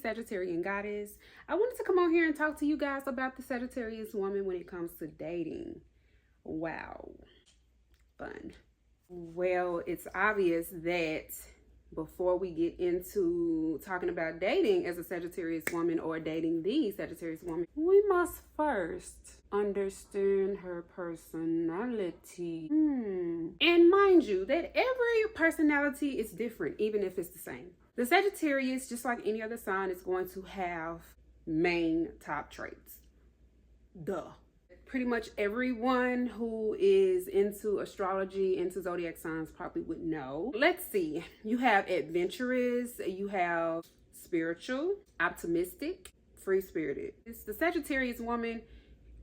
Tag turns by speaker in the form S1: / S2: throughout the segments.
S1: Sagittarian goddess. I wanted to come on here and talk to you guys about the Sagittarius woman when it comes to dating. Wow, fun. Well, it's obvious that before we get into talking about dating as a Sagittarius woman or dating the Sagittarius woman, we must first understand her personality. And mind you that every personality is different, even if it's the same. The Sagittarius, just like any other sign, is going to have main top traits. Duh. Pretty much everyone who is into astrology, into zodiac signs probably would know. Let's see. You have adventurous, you have spiritual, optimistic, free-spirited. The Sagittarius woman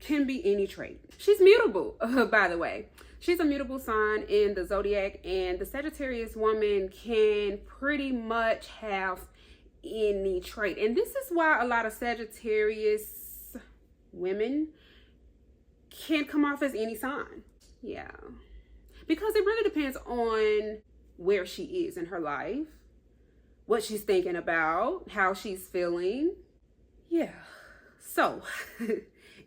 S1: can be any trait. She's mutable, by the way. She's a mutable sign in the zodiac, and the Sagittarius woman can pretty much have any trait. And this is why a lot of Sagittarius women can come off as any sign. Yeah. Because it really depends on where she is in her life, what she's thinking about, how she's feeling. Yeah. So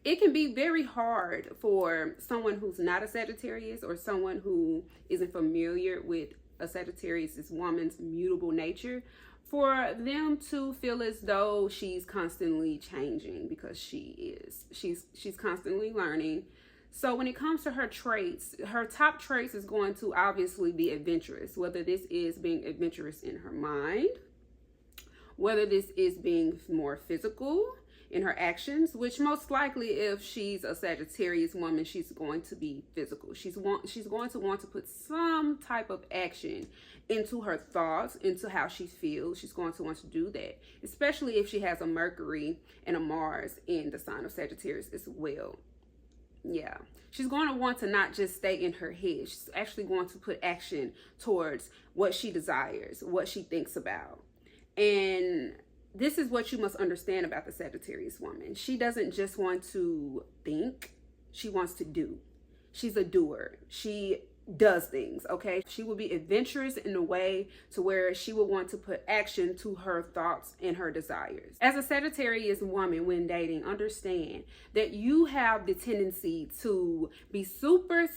S1: it can be very hard for someone who's not a Sagittarius or someone who isn't familiar with a Sagittarius woman's mutable nature for them to feel as though she's constantly changing, because she is. She's constantly learning. So when it comes to her traits, her top traits is going to obviously be adventurous, whether this is being adventurous in her mind, whether this is being more physical in her actions, which most likely if she's a Sagittarius woman, she's going to be physical. She's going to want to put some type of action into her thoughts, into how she feels. She's going to want to do that, especially if she has a Mercury and a Mars in the sign of Sagittarius as well. Yeah, she's going to want to not just stay in her head. She's actually going to put action towards what she desires, what she thinks about. And this is what you must understand about the Sagittarius woman. She doesn't just want to think, she wants to do. She's a doer. She does things, okay? She will be adventurous in a way to where she will want to put action to her thoughts and her desires. As a Sagittarius woman, when dating, understand that you have the tendency to be super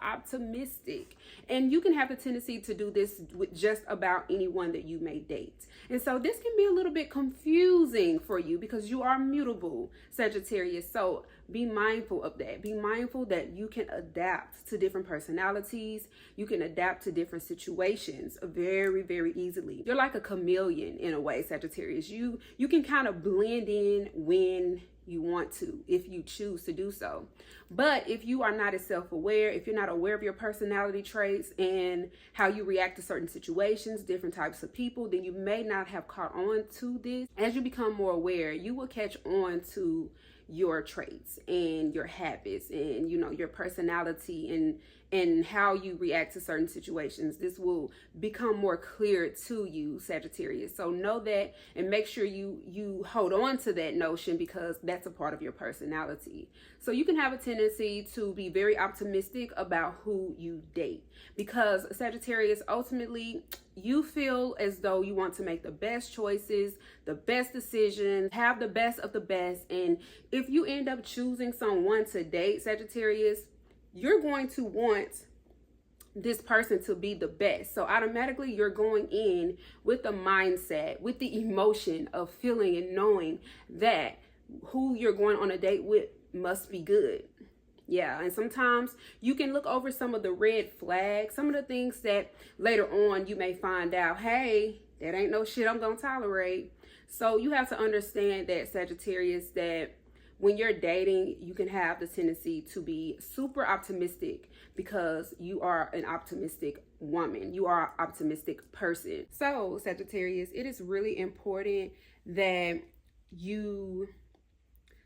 S1: optimistic. And you can have the tendency to do this with just about anyone that you may date. And so this can be a little bit confusing for you because you are mutable, Sagittarius. So be mindful of that. Be mindful that you can adapt to different personalities. You can adapt to different situations very, very easily. You're like a chameleon in a way, Sagittarius. You can kind of blend in when you want to, if you choose to do so. But if you are not as self-aware, if you're not aware of your personality traits and how you react to certain situations, different types of people, then you may not have caught on to this. As you become more aware, you will catch on to your traits and your habits and, you know, your personality and how you react to certain situations. This will become more clear to you, Sagittarius. So know that and make sure you hold on to that notion, because that's a part of your personality. So you can have a tendency to be very optimistic about who you date, because Sagittarius, ultimately, you feel as though you want to make the best choices, the best decisions, have the best of the best. And if you end up choosing someone to date, Sagittarius, you're going to want this person to be the best. So automatically you're going in with the mindset, with the emotion of feeling and knowing that who you're going on a date with must be good. Yeah, and sometimes you can look over some of the red flags, some of the things that later on you may find out, hey, that ain't no shit I'm gonna tolerate. So you have to understand that, Sagittarius, that when you're dating, you can have the tendency to be super optimistic because you are an optimistic woman. You are an optimistic person. So, Sagittarius, it is really important that you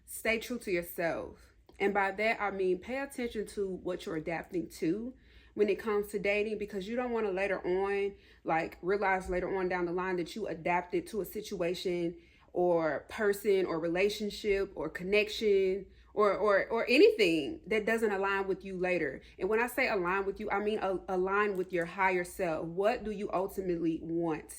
S1: stay true to yourself. And by that, I mean, pay attention to what you're adapting to when it comes to dating, because you don't want to later on, like, realize later on down the line that you adapted to a situation or person or relationship or connection or anything that doesn't align with you later. And when I say align with you, I mean align with your higher self. What do you ultimately want?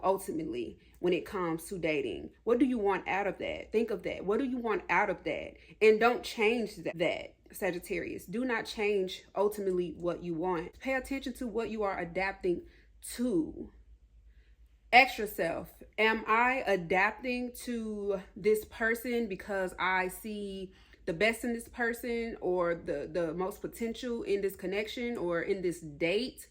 S1: Ultimately, when it comes to dating, what do you want out of that? Think of that. What do you want out of that? And don't change that. Sagittarius, do not change ultimately what you want. Pay attention to what you are adapting to. Ask yourself, am I adapting to this person because I see the best in this person, or the most potential in this connection or in this date?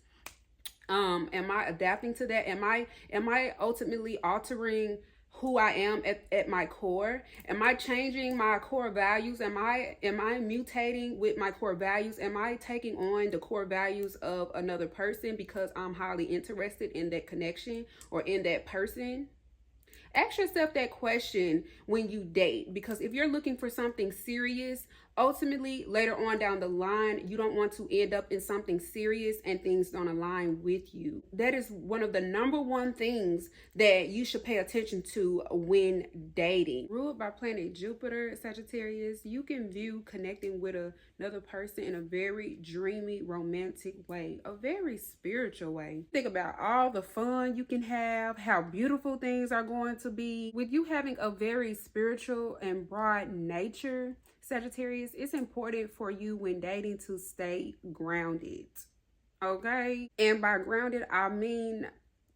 S1: Am I adapting to that? Am I ultimately altering who I am at my core? Am I changing my core values? Am I mutating with my core values? Am I taking on the core values of another person because I'm highly interested in that connection or in that person? Ask yourself that question when you date, because if you're looking for something serious, ultimately later on down the line, you don't want to end up in something serious and things don't align with you. That is one of the number one things that you should pay attention to when dating. Ruled by planet Jupiter, Sagittarius, you can view connecting with another person in a very dreamy, romantic way, a very spiritual way. Think about all the fun you can have, how beautiful things are going to be. With you having a very spiritual and broad nature, Sagittarius, it's important for you when dating to stay grounded, okay? And by grounded, I mean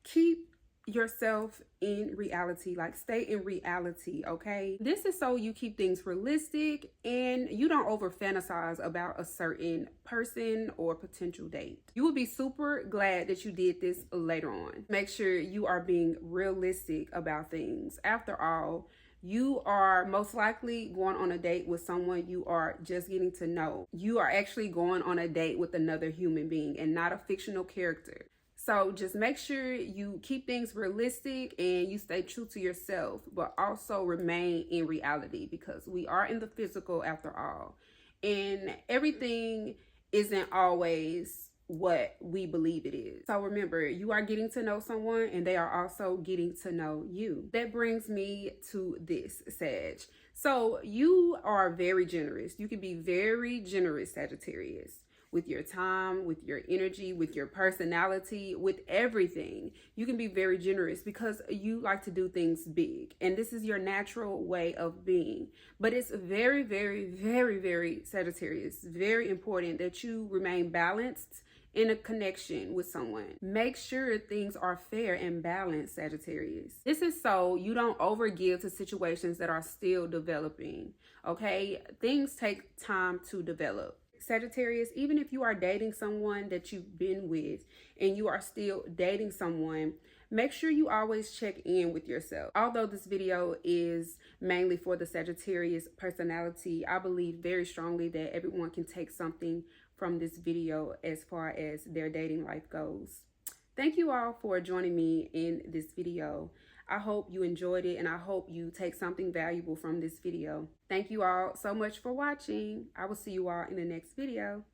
S1: keep yourself in reality, like stay in reality, okay? This is so you keep things realistic and you don't over fantasize about a certain person or potential date. You will be super glad that you did this later on. Make sure you are being realistic about things. After all, you are most likely going on a date with someone you are just getting to know. You are actually going on a date with another human being and not a fictional character. So just make sure you keep things realistic and you stay true to yourself, but also remain in reality, because we are in the physical after all. And everything isn't always what we believe it is. So remember, you are getting to know someone and they are also getting to know you. That brings me to this, Sag. So you are very generous. You can be very generous, Sagittarius, with your time, with your energy, with your personality, with everything. You can be very generous because you like to do things big. And this is your natural way of being. But it's very, very, very, very, Sagittarius, very important that you remain balanced in a connection with someone. Make sure things are fair and balanced, Sagittarius. This is so you don't overgive to situations that are still developing, okay? Things take time to develop. Sagittarius, even if you are dating someone that you've been with and you are still dating someone, make sure you always check in with yourself. Although this video is mainly for the Sagittarius personality, I believe very strongly that everyone can take something from this video as far as their dating life goes. Thank you all for joining me in this video. I hope you enjoyed it and I hope you take something valuable from this video. Thank you all so much for watching. I will see you all in the next video.